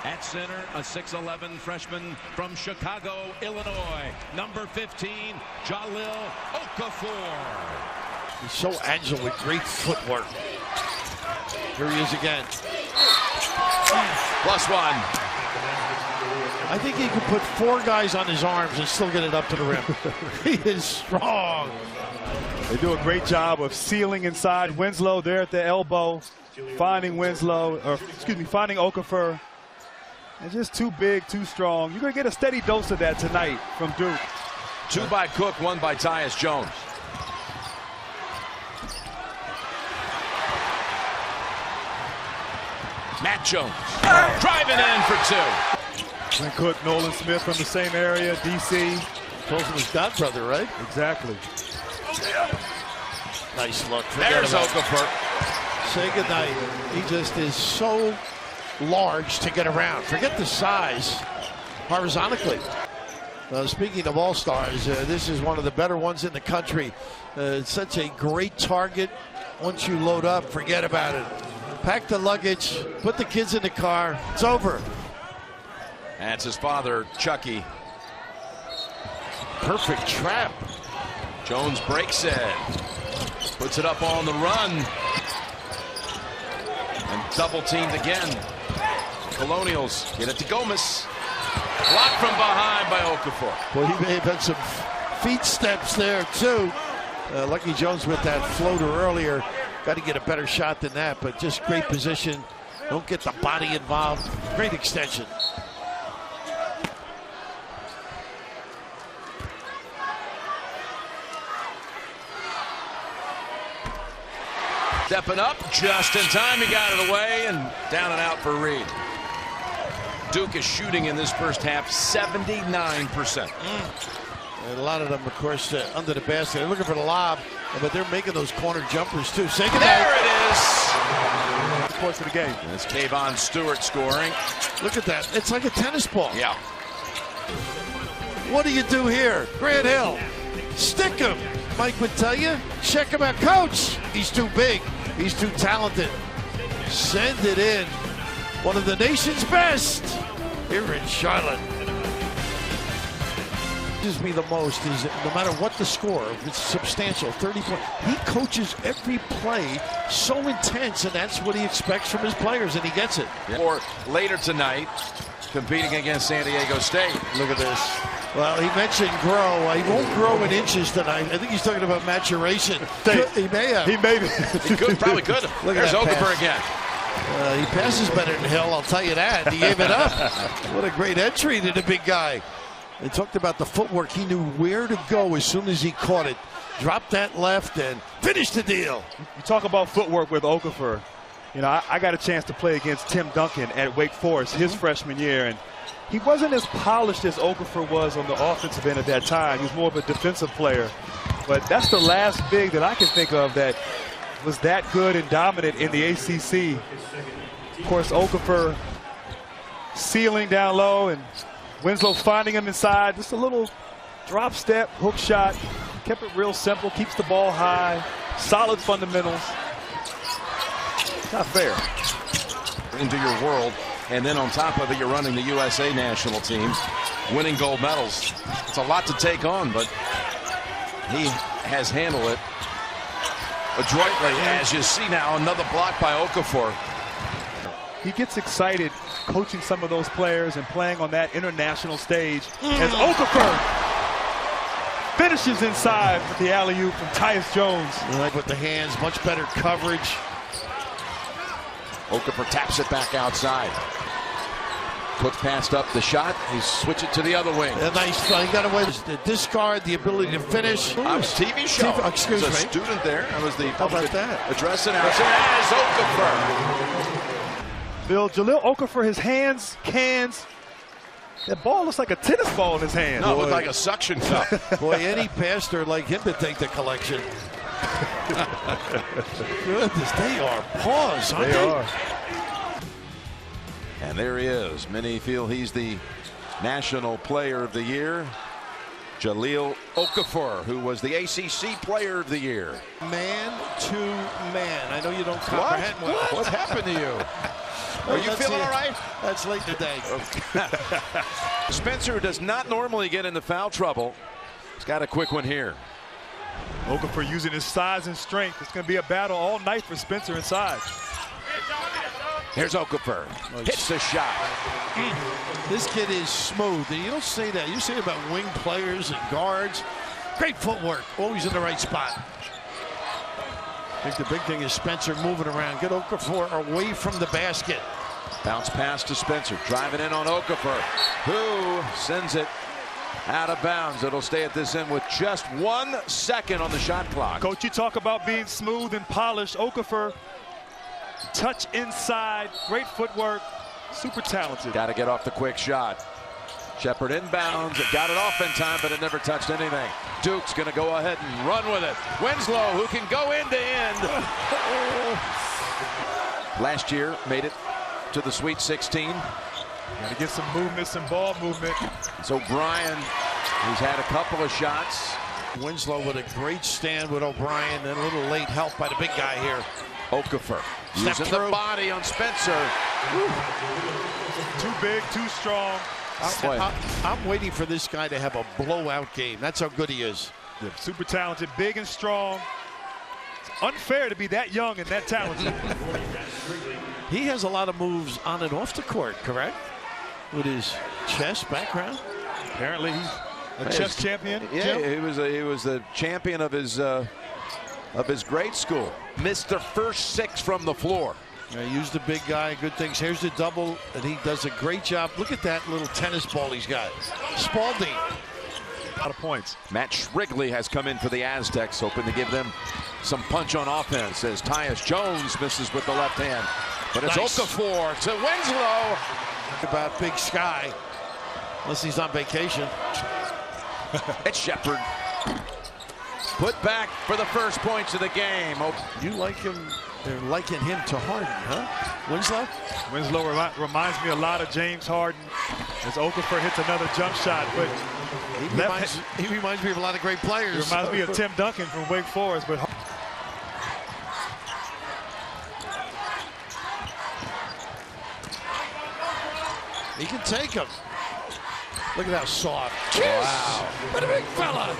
At center, a 6'11" freshman from Chicago, Illinois, number 15, Jahlil Okafor. He's so agile with great footwork. Here he is again. +1. I think he could put 4 guys on his arms and still get it up to the rim. He is strong. They do a great job of sealing inside. Winslow there at the elbow, finding finding Okafor. And just too big, too strong. You're going to get a steady dose of that tonight from Duke. 2 by Cook, 1 by Tyus Jones. Matt Jones driving in for 2. And Cook, Nolan Smith from the same area, D.C. Close to his godbrother, right? Exactly. Nice look. There's Okafor. Say goodnight. He just is so large to get around. Forget the size horizontally. Speaking of all-stars, this is one of the better ones in the country. Such a great target. Once you load up, forget about it. Pack the luggage, put the kids in the car. It's over. That's his father, Chucky. Perfect trap. Jones breaks it. Puts it up on the run. And double teamed again. Colonials get it to Gomez. Blocked from behind by Okafor. Well, he may have had some feet steps there, too. Lucky Jones with that floater earlier. Got to get a better shot than that, but just great position. Don't get the body involved. Great extension. Stepping up just in time. He got it away and down and out for Reed. Duke is shooting in this first half 79%. And a lot of them, of course, under the basket. They're looking for the lob, but they're making those corner jumpers, too. Say goodnight. There it is. Points of the game. That's Kayvon Stewart scoring. Look at that. It's like a tennis ball. Yeah. What do you do here? Grant Hill. Stick him. Mike would tell you. Check him out. Coach. He's too big. He's too talented. Send it in. One of the nation's best here in Charlotte. Me the most is no matter what the score, if it's substantial, 30 points, he coaches every play so intense, and that's what he expects from his players, and he gets it. Or later tonight, competing against San Diego State. Look at this. Well, he mentioned grow. He won't grow in inches tonight. I think he's talking about maturation. He may have. He may be. He could, probably could. There's Okafor again. He passes better than Hill, I'll tell you that. He gave it up. What a great entry to the big guy. They talked about the footwork. He knew where to go as soon as he caught it. Dropped that left and finished the deal. You talk about footwork with Okafor. You know, I got a chance to play against Tim Duncan at Wake Forest his freshman year, and he wasn't as polished as Okafor was on the offensive end at that time. He was more of a defensive player. But that's the last big that I can think of that was that good and dominant in the ACC. Of course, Okafor sealing down low and Winslow finding him inside. Just a little drop step, hook shot. Kept it real simple, keeps the ball high. Solid fundamentals. Not fair. Into your world, and then on top of it, you're running the USA national team, winning gold medals. It's a lot to take on, but he has handled it adroitly, as you see now. Another block by Okafor. He gets excited coaching some of those players and playing on that international stage as Okafor finishes inside with the alley-oop from Tyus Jones. Right with the hands, much better coverage. Okafor taps it back outside. Cook passed up the shot. He switched it to the other wing. A nice, he got away with the discard, the ability to finish. I was TV show. Excuse me. There's a student there. I was the public address announcer. As Okafor. Bill, Jahlil Okafor, his hands, cans. That ball looks like a tennis ball in his hand. No, it looked like a suction cup. Boy, any pastor like him to take the collection. Goodness, they are paws, aren't they? They are. And there he is. Many feel he's the National Player of the Year. Jahlil Okafor, who was the ACC Player of the Year. Man to man. I know you don't comprehend what happened to you. Are you feeling all right? That's late today. Spencer does not normally get into foul trouble. He's got a quick one here. Okafor using his size and strength. It's going to be a battle all night for Spencer inside. Here's Okafor. Hits the shot. This kid is smooth. And you don't say that. You say it about wing players and guards. Great footwork. Always in the right spot. I think the big thing is Spencer moving around. Get Okafor away from the basket. Bounce pass to Spencer. Driving in on Okafor, who sends it out of bounds. It'll stay at this end with just 1 second on the shot clock. Coach, you talk about being smooth and polished. Okafor, touch inside, great footwork, super talented. Got to get off the quick shot. Shepard inbounds. It got it off in time, but it never touched anything. Duke's going to go ahead and run with it. Winslow, who can go end to end. Last year, made it to the Sweet 16. Got to get some movement, some ball movement. So O'Brien, who's had a couple of shots. Winslow with a great stand with O'Brien, and a little late help by the big guy here. Okafor using the body on Spencer. Too big, too strong. I'm waiting for this guy to have a blowout game. That's how good he is. Yeah, super talented, big and strong. It's unfair to be that young and that talented. He has a lot of moves on and off the court, correct? With his chess background. Apparently he's a chess champion. Yeah, he was the champion of his grade school. Missed the first 6 from the floor. Yeah, used the big guy, good things. Here's the double, and he does a great job. Look at that little tennis ball he's got. Spalding. A lot of points. Matt Shrigley has come in for the Aztecs, hoping to give them some punch on offense as Tyus Jones misses with the left hand. But it's nice. Okafor to Winslow. About Big Sky, unless he's on vacation. It's Shepard. Put back for the first points of the game. You like him, they're liking him to Harden, huh? Winslow? Winslow reminds me a lot of James Harden as Okafor hits another jump shot. But he reminds me of a lot of great players. He reminds me of Tim Duncan from Wake Forest. But he can take him. Look at how soft. Wow. What a big fella.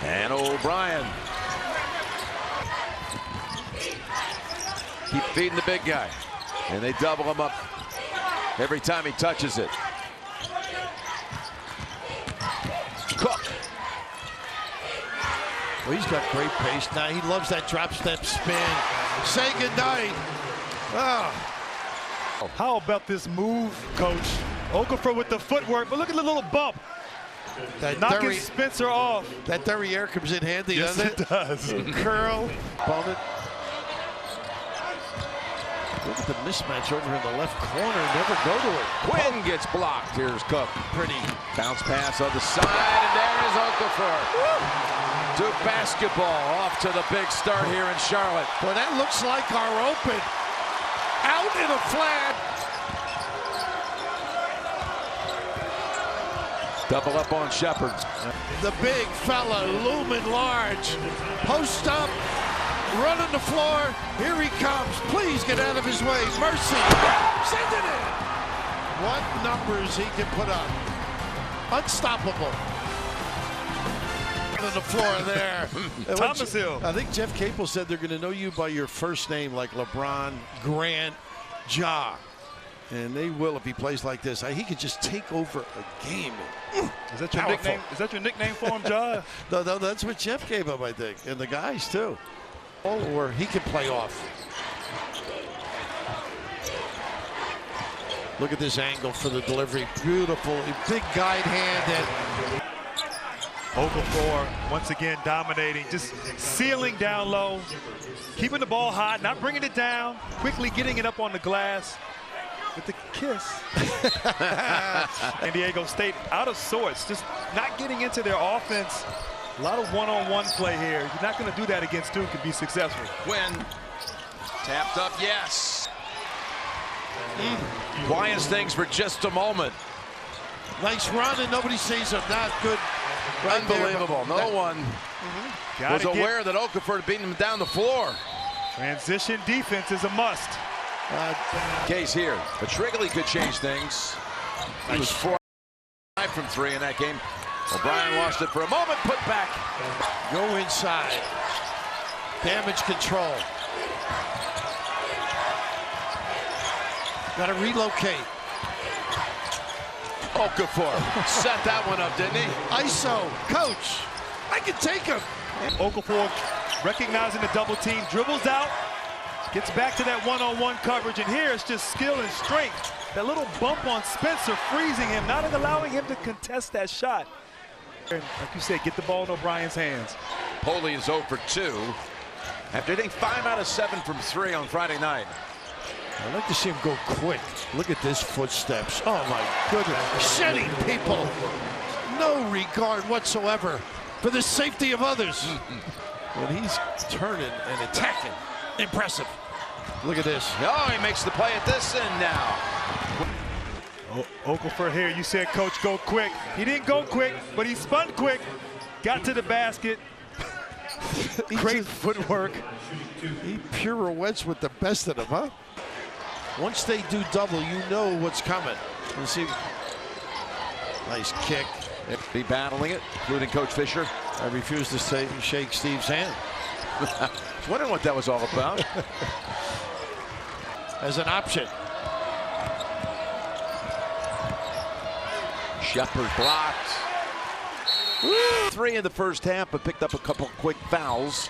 And O'Brien. Keep feeding the big guy. And they double him up every time he touches it. Cook. Well, he's got great pace now. He loves that drop step spin. Say goodnight. Oh. How about this move, Coach? Okafor with the footwork, but look at the little bump. Knocking Spencer off. That derriere comes in handy, yes, doesn't it does. Curl. Opponent. Look at the mismatch over in the left corner. Never go to it. Quinn gets blocked. Here's Cook. Pretty. Bounce pass on the side, and there's Okafor. Duke basketball off to the big start here in Charlotte. Well, that looks like our open. Out in a flat. Double up on Shepard. The big fella, looming large. Post up, running the floor. Here he comes. Please get out of his way. Mercy. Send it in. What numbers he can put up. Unstoppable. On the floor there. Thomas Hill. I think Jeff Capel said they're going to know you by your first name, like LeBron, Grant, Ja. And they will if he plays like this. He could just take over a game. Is that your nickname? Is that your nickname for him, Ja? No, that's what Jeff gave him, I think, and the guys too. Or he can play off. Look at this angle for the delivery. Beautiful, big guide hand. And Okafor once again dominating, just sealing down low, keeping the ball hot, not bringing it down, quickly getting it up on the glass. With the kiss. San Diego State out of sorts, just not getting into their offense. A lot of one-on-one play here. You're not going to do that against Duke and be successful. Quinn tapped up, yes. Quiets things for just a moment. Nice run, and nobody sees him. Not good. Right Unbelievable. there. No one was aware that Okafor had beaten him down the floor. Transition defense is a must. Case here, but Shrigley could change things. He was 4 from 3 in that game. O'Brien lost it for a moment. Put back. Go inside. Damage control. Got to relocate. Okafor set that one up, didn't he? ISO, coach, I can take him. Okafor recognizing the double team, dribbles out, gets back to that one-on-one coverage, and here it's just skill and strength. That little bump on Spencer freezing him, not allowing him to contest that shot. And like you said, get the ball in O'Brien's hands. Poley is 0 for 2 after hitting 5 out of 7 from 3 on Friday night. I'd like to see him go quick. Look at this footsteps. Oh my goodness. Shedding people. No regard whatsoever for the safety of others. When he's turning and attacking. Impressive. Look at this. Oh, he makes the play at this end now. Okafor here, you said, coach, go quick. He didn't go quick, but he spun quick. Got to the basket. Great footwork. He pirouettes with the best of them, huh? Once they do double, you know what's coming. You see, nice kick. Be battling it, including Coach Fisher. I refuse to shake Steve's hand. I was wondering what that was all about. As an option. Shepard blocked. Woo! 3 in the first half, but picked up a couple quick fouls.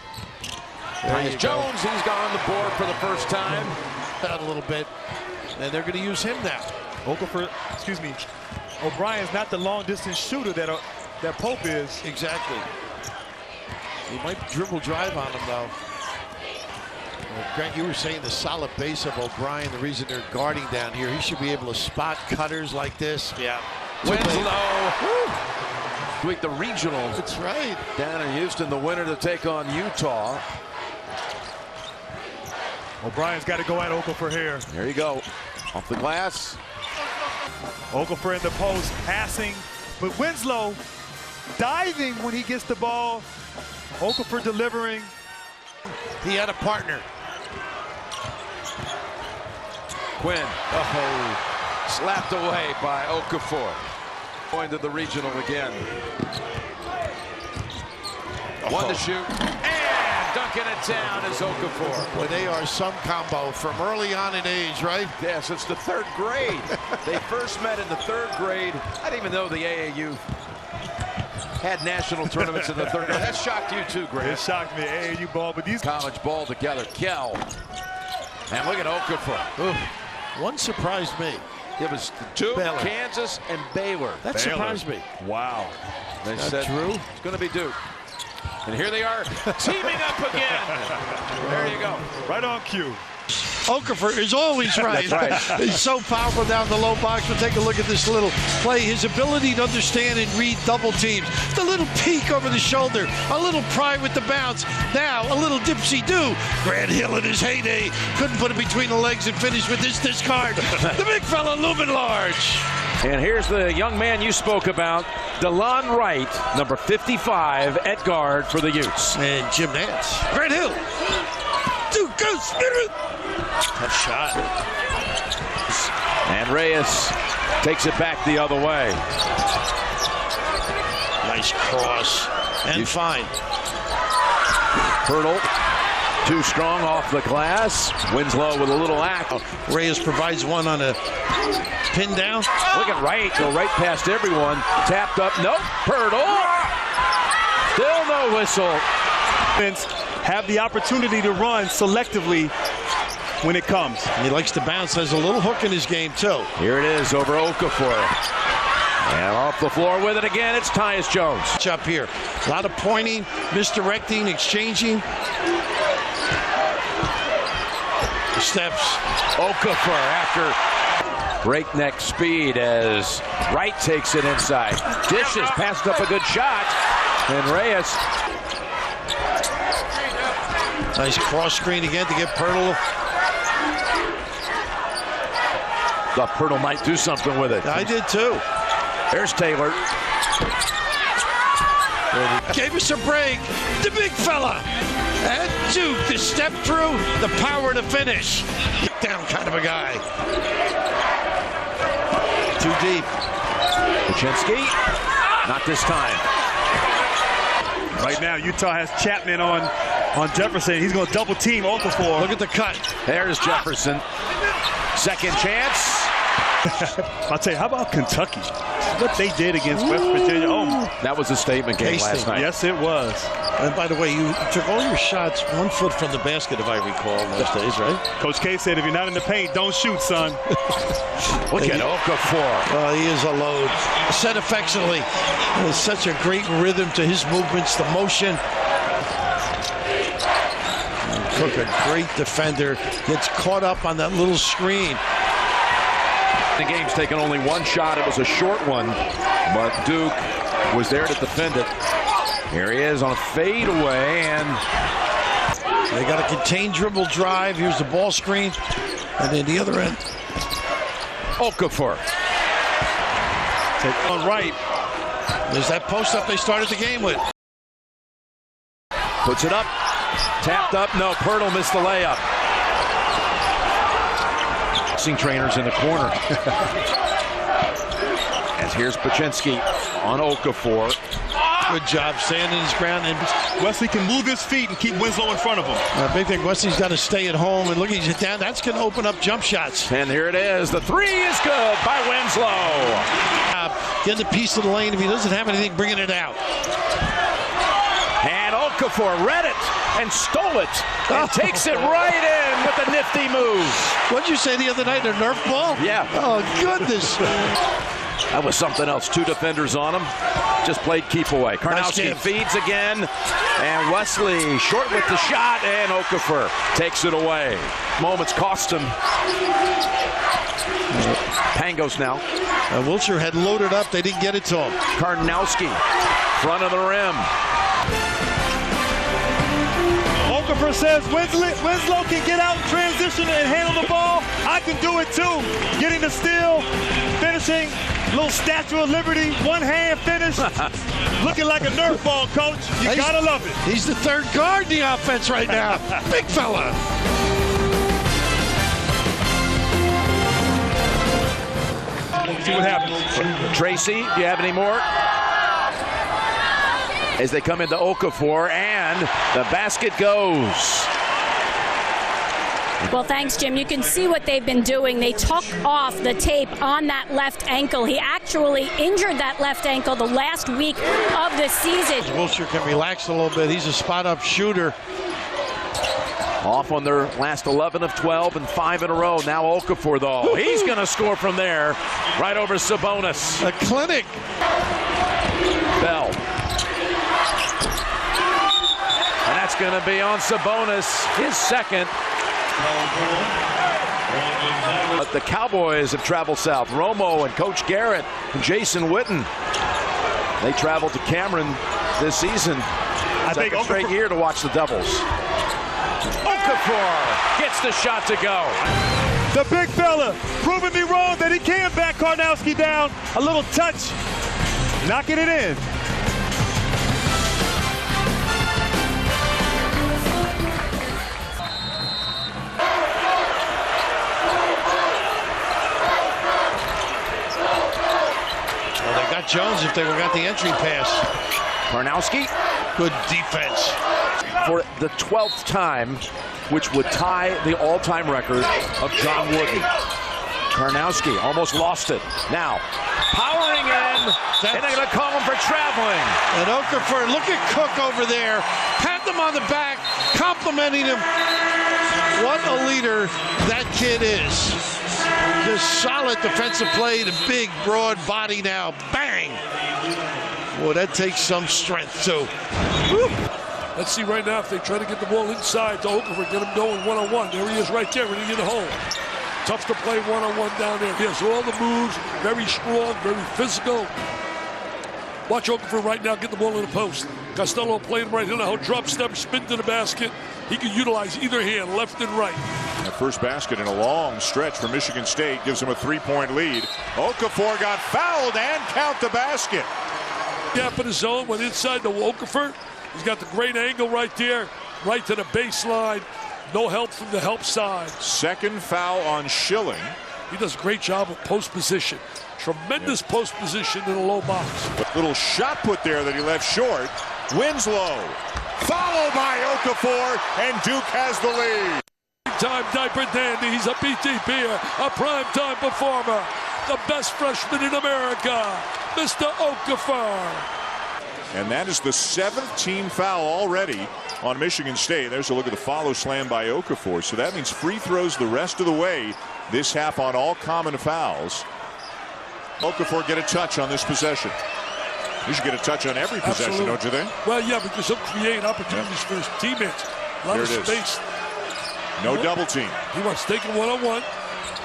Tyus Jones, he's got on the board for the first time. Out a little bit, and they're going to use him now. Okafor, excuse me, O'Brien's not the long-distance shooter that Pope is. Exactly. He might dribble drive on him, though. Grant, you were saying the solid base of O'Brien, the reason they're guarding down here, he should be able to spot cutters like this. Yeah. Winslow. Tweak the regional. That's right. Down in Houston, the winner to take on Utah. O'Brien's got to go at Okafor here. There you go. Off the glass. Okafor in the post, passing, but Winslow diving when he gets the ball. Okafor delivering. He had a partner. Quinn. Oh, slapped away by Okafor. Going to the regional again. One to shoot. Dunking it down is Okafor. Boy, they are some combo from early on in age, right? Yes, it's the 3rd grade. They first met in the 3rd grade. I didn't even know the AAU had national tournaments in the 3rd grade. That shocked you too, Grant. It shocked me, AAU ball, but these college ball together. Kell. And look at Okafor. Ooh. One surprised me. It was Duke, Baylor. Kansas, and Baylor. That surprised me. Wow. They said true? It's going to be Duke. And here they are teaming up again. There you go. Right on cue. Okafor is always right. That's right. He's so powerful down the low box. We'll take a look at this little play. His ability to understand and read double teams. The little peek over the shoulder. A little pride with the bounce. Now a little dipsy-do. Grant Hill in his heyday couldn't put it between the legs and finish with this discard. The big fella looming large. And here's the young man you spoke about, DeLon Wright, number 55 at guard for the Utes. And Jim Nance. Grant Hill. Dude, go Spirit. Tough shot. And Reyes takes it back the other way. Nice cross. And fine. Hurdle. Too strong off the glass. Winslow with a little act. Reyes provides one on a pin down. Look at Wright. Go right past everyone. Tapped up. Nope. Hurdle. Still no whistle. Have the opportunity to run selectively when it comes. He likes to bounce. There's a little hook in his game, too. Here it is over Okafor. And off the floor with it again, it's Tyus Jones. Up here. A lot of pointing, misdirecting, exchanging. Steps. Okafor after breakneck speed as Wright takes it inside. Dishes, passed up a good shot. And Reyes. Nice cross screen again to get Pirtle. Thought Pirtle might do something with it. I did too. There's Taylor. Gave us a break. The big fella. And Duke, the step through, the power to finish. Down kind of a guy. Too deep. Kuczynski. Not this time. Right now, Utah has Chapman on Jefferson. He's going to double team Okafor. Look at the cut. There's Jefferson. Second chance. I'll tell you, how about Kentucky? What they did against West Virginia. Oh, that was a statement game last night. Yes, it was. And by the way, you took all your shots 1 foot from the basket, if I recall, those days, right? Coach K said, if you're not in the paint, don't shoot, son. Look at Okafor. He is a load. Set affectionately. There's such a great rhythm to his movements, the motion. Cook, a great defender, gets caught up on that little screen. The game's taken only one shot. It was a short one, but Duke was there to defend it. Here he is on a fadeaway, and they got a contained dribble drive. Here's the ball screen, and then the other end. Okafor. On right. There's that post up they started the game with. Puts it up. Tapped up. No, Pirtle missed the layup. Trainers in the corner. As here's Kuczynski on Okafor. Good job standing his ground. And Wesley can move his feet and keep Winslow in front of him. Big thing, Wesley's got to stay at home, and look, he's down. That's going to open up jump shots. And here it is. The three is good by Winslow. Getting the piece of the lane. If he doesn't have anything, bringing it out. And Okafor read it and stole it and takes it right in with a nifty move. What'd you say the other night, a Nerf ball? Yeah. Oh, goodness. That was something else. Two defenders on him. Just played keep away. Karl-Anthony feeds again. And Wesley short with the shot. And Okafor takes it away. Moments cost him. Pangos now. Wilshire had loaded up. They didn't get it to him. Karl-Anthony, front of the rim. Okafor says Winslow can get out in transition and handle the ball. I can do it too. Getting the steal, finishing, little Statue of Liberty, one hand finish. Looking like a Nerf ball, coach. You gotta love it. He's the third guard in the offense right now. Big fella. See what happens. Tracy, do you have any more? As they come into Okafor, and the basket goes. Well, thanks, Jim. You can see what they've been doing. They took off the tape on that left ankle. He actually injured that left ankle the last week of the season. Wilshire can relax a little bit. He's a spot-up shooter. Off on their last 11 of 12 and 5 in a row. Now Okafor, though. He's going to score from there. Right over Sabonis. A clinic. Bell. And that's going to be on Sabonis, his second. But the Cowboys have traveled south. Romo and Coach Garrett and Jason Witten. They traveled to Cameron this season. Second straight year to watch the Devils. Okafor gets the shot to go. The big fella proving me wrong that he can back Karl-Anthony down. A little touch, knocking it in. Well, they got Jones if they got the entry pass. Karl-Anthony. Good defense. For the 12th time, which would tie the all-time record of John Wooden. Karl-Anthony almost lost it. Now, powering in, and they're going to call him for traveling. And Okafor, look at Cook over there. Pat them on the back, complimenting him. What a leader that kid is. Just solid defensive play, the big, broad body now. Bang! Boy, that takes some strength, too. Woo. Let's see right now if they try to get the ball inside to Okafor, get him going one-on-one. There he is right there, ready to get a hole. Tough to play one-on-one down there. He has all the moves, very strong, very physical. Watch Okafor right now get the ball in the post. Costello playing right here now. Drop step, spin to the basket. He can utilize either hand, left and right. First basket in a long stretch for Michigan State gives them a 3-point lead. Okafor got fouled and count the basket. Gap in the zone, went inside to Okafor. He's got the great angle right there, right to the baseline. No help from the help side. Second foul on Schilling. He does a great job of post position. Tremendous post position in the low box. Little shot put there that he left short. Winslow followed by Okafor, and Duke has the lead. Time diaper dandy. He's a BTPer, a primetime performer. The best freshman in America, Mr. Okafor. And that is the 7th team foul already on Michigan State. There's a look at the follow slam by Okafor. So that means free throws the rest of the way this half on all common fouls. Okafor get a touch on this possession. He should get a touch on every possession, Absolutely. don't you think? Well, yeah, because he'll create opportunities for his teammates. A lot Here of it is. space. No double team. He wants to take it one-on-one.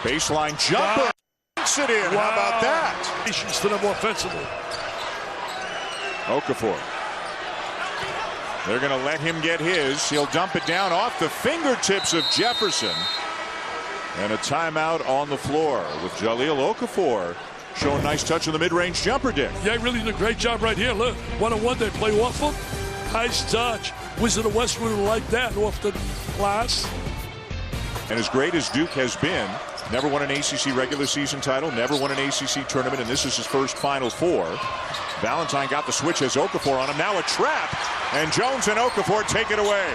Baseline jumper. Takes it in. How about that? Patience to them offensively. Okafor. They're going to let him get his. He'll dump it down off the fingertips of Jefferson. And a timeout on the floor with Jahlil Okafor showing a nice touch on the mid-range jumper, Dick. Yeah, he really did a great job right here. Look, one-on-one, they play off him. Nice touch. Wizard of Westwood like that off the glass. And as great as Duke has been, never won an ACC regular season title, never won an ACC tournament, and this is his first Final Four. Valentine got the switch as Okafor on him. Now a trap, and Jones and Okafor take it away.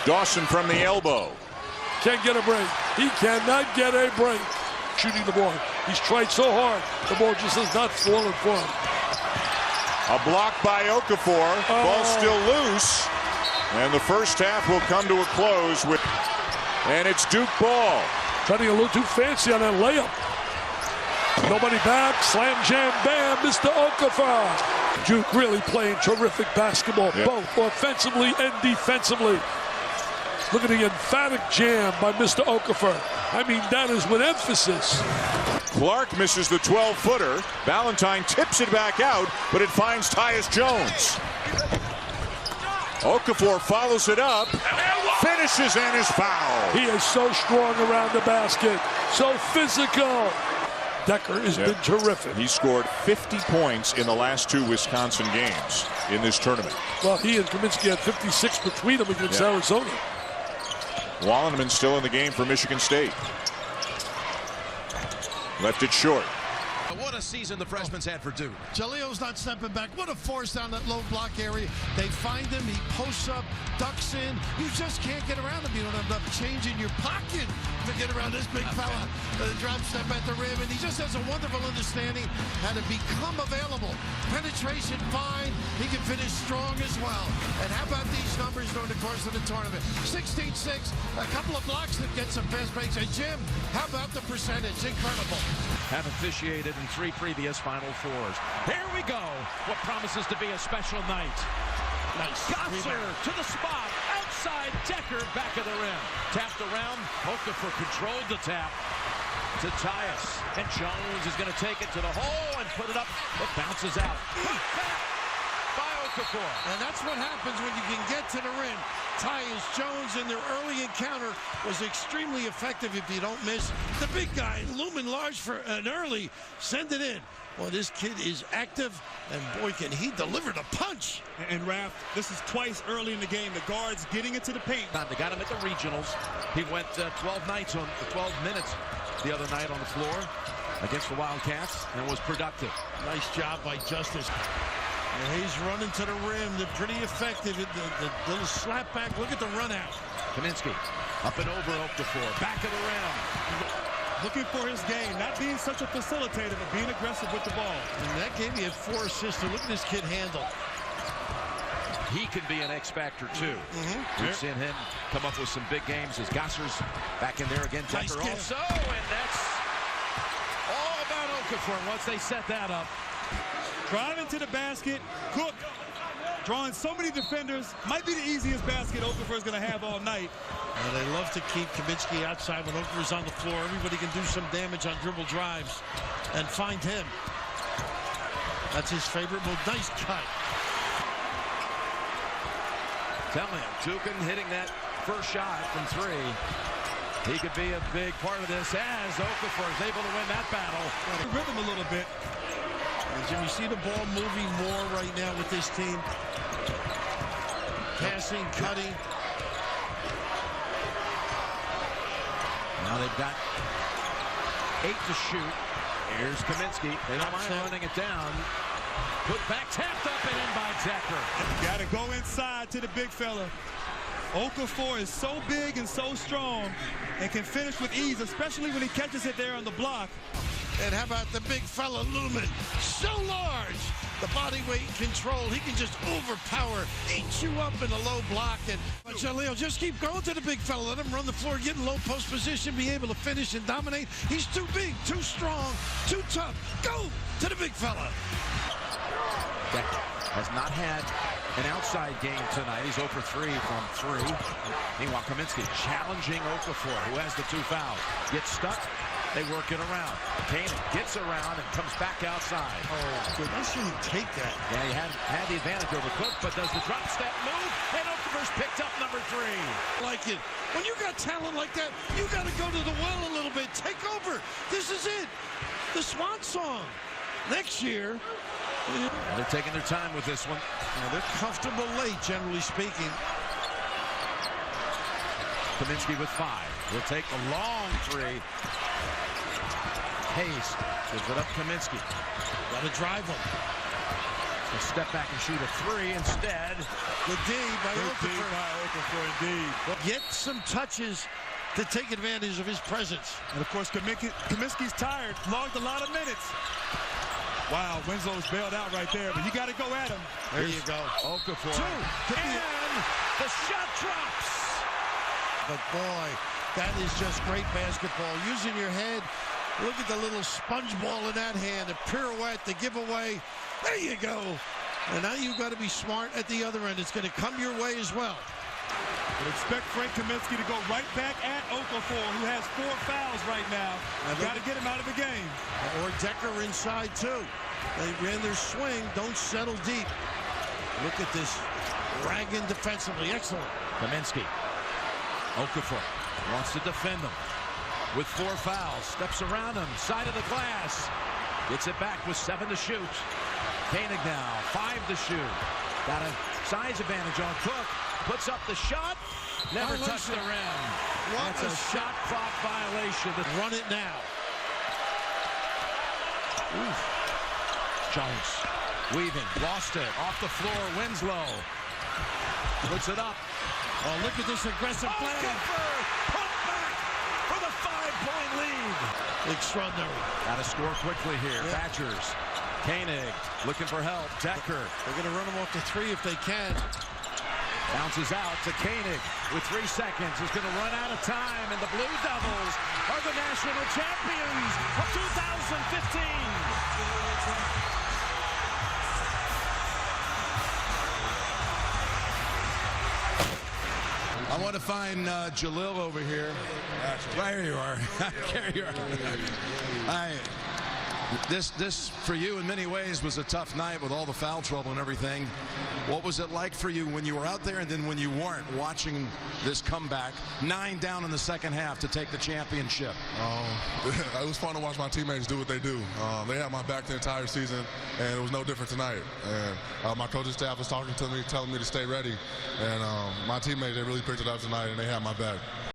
Dawson from the elbow. Can't get a break. He cannot get a break. Shooting the ball. He's tried so hard. The ball just has not fallen for him. A block by Okafor. Ball still loose. And the first half will come to a close with, and it's Duke ball. Trying to get a little too fancy on that layup. Nobody back. Slam jam bam. Mr. Okafor. Duke really playing terrific basketball, both offensively and defensively. Look at the emphatic jam by Mr. Okafor. I mean, that is with emphasis. Clark misses the 12-footer. Valentine tips it back out, but it finds Tyus Jones. Okafor follows it up, finishes, and is fouled. He is so strong around the basket, so physical. Decker has been terrific. He scored 50 points in the last 2 Wisconsin games in this tournament. Well, he and Kaminsky had 56 between them against Arizona. Wallenman still in the game for Michigan State. Left it short. What a season the freshman's had for Duke. Jahlil's not stepping back. What a force down that low block area. They find him. He posts up, ducks in. You just can't get around him. You don't have enough change in your pocket to get around this big fella. Drop step at the rim, and he just has a wonderful understanding how to become available. Penetration fine. He can finish strong as well. And how about these numbers during the course of the tournament? 16-6, a couple of blocks that get some fast breaks. And Jim, how about the percentage? Incredible. Have officiated in 3 previous Final Fours. Here we go. What promises to be a special night. Nice. Gosser to the spot. Outside Decker, back of the rim. Tapped around. Okafor controlled the tap to Tyus. And Jones is going to take it to the hole and put it up. It bounces out. By Okafor. And that's what happens when you can get to the rim. Tyus Jones in their early encounter was extremely effective if you don't miss. The big guy, looming large for an early, send it in. Well, this kid is active, and boy, can he deliver the punch. And Raph, this is twice early in the game. The guards getting into the paint. They got him at the regionals. He went 12 minutes the other night on the floor against the Wildcats and was productive. Nice job by Justice. And he's running to the rim. They're pretty effective. The little slap back. Look at the run out. Kaminsky up and over Okafor. Back of the rim. Looking for his game, not being such a facilitator, but being aggressive with the ball. And that game, he had 4 assists. Look at this kid handle. He can be an X factor too. We've seen him come up with some big games as Gosser's back in there again. Nice Decker also, and that's all about Okafor once they set that up. Driving to the basket, Cook drawing so many defenders. Might be the easiest basket Okafor is going to have all night. And they love to keep Kaminsky outside when Okafor's on the floor. Everybody can do some damage on dribble drives and find him. That's his favorite move. Nice cut. Tell him, Dukin hitting that first shot from three. He could be a big part of this as Okafor is able to win that battle. Rhythm a little bit. And Jimmy, see the ball moving more right now with this team. Passing, cutting. Now they've got 8 to shoot. Here's Kaminsky. They don't mind running it down. Put back, tapped up and in by Decker. Got to go inside to the big fella. Okafor is so big and so strong and can finish with ease, especially when he catches it there on the block. And how about the big fella, Lumen? So large. The body weight control. He can just overpower, eat you up in a low block. And Jahlil, just keep going to the big fella. Let him run the floor, get in low post position, be able to finish and dominate. He's too big, too strong, too tough. Go to the big fella. Decker has not had an outside game tonight. He's 0 for 3 from 3. Meanwhile, Kaminsky challenging Okafor, who has the 2 fouls. Gets stuck. They work it around. Kane gets around and comes back outside. Oh, good. They shouldn't take that. Yeah, he had the advantage over Cook, but does the drop step move? And Okafor's picked up number 3. Like it. When you got talent like that, you got to go to the well a little bit. Take over. This is it. The swan song. Next year. They're taking their time with this one. They're comfortable late, generally speaking. Kaminsky with 5. He'll take a long 3. Hayes gives it up Kaminsky. Got to drive him. He'll step back and shoot a 3 instead. Good D by Okafor. Indeed. Get some touches to take advantage of his presence. And of course, Kaminsky's tired. Logged a lot of minutes. Wow, Winslow's bailed out right there, but you got to go at him. There you go. Okafor. 2. And the shot drops. But boy, that is just great basketball. Using your head. Look at the little sponge ball in that hand. A pirouette, the giveaway. There you go. And now you've got to be smart at the other end. It's going to come your way as well. But expect Frank Kaminsky to go right back at Okafor, who has 4 fouls right now. Got to get him out of the game. Or Decker inside, too. They ran their swing. Don't settle deep. Look at this. Ragging defensively. Excellent. Kaminsky. Okafor wants to defend them with 4 fouls. Steps around him. Side of the glass. Gets it back with 7 to shoot. Koenig now. 5 to shoot. Got a size advantage on Cook. Puts up the shot. Never touched the rim. That's a shot clock violation. Run it now. Oof. Jones. Weaving. Lost it. Off the floor. Winslow. Puts it up. Oh, look at this aggressive play. Put back for the 5-point lead. Extraordinary. Got to score quickly here. Yeah. Badgers. Koenig looking for help. Decker. They're going to run him off the 3 if they can. Bounces out to Koenig with 3 seconds. He's going to run out of time, and the Blue Devils are the national champions of 2015. I want to find Jahlil over here. There you are. There you are. This, for you, in many ways, was a tough night with all the foul trouble and everything. What was it like for you when you were out there and then when you weren't, watching this comeback, 9 down in the second half to take the championship? It was fun to watch my teammates do what they do. They had my back the entire season, and it was no different tonight. And my coaching staff was talking to me, telling me to stay ready. And my teammates, they really picked it up tonight, and they had my back.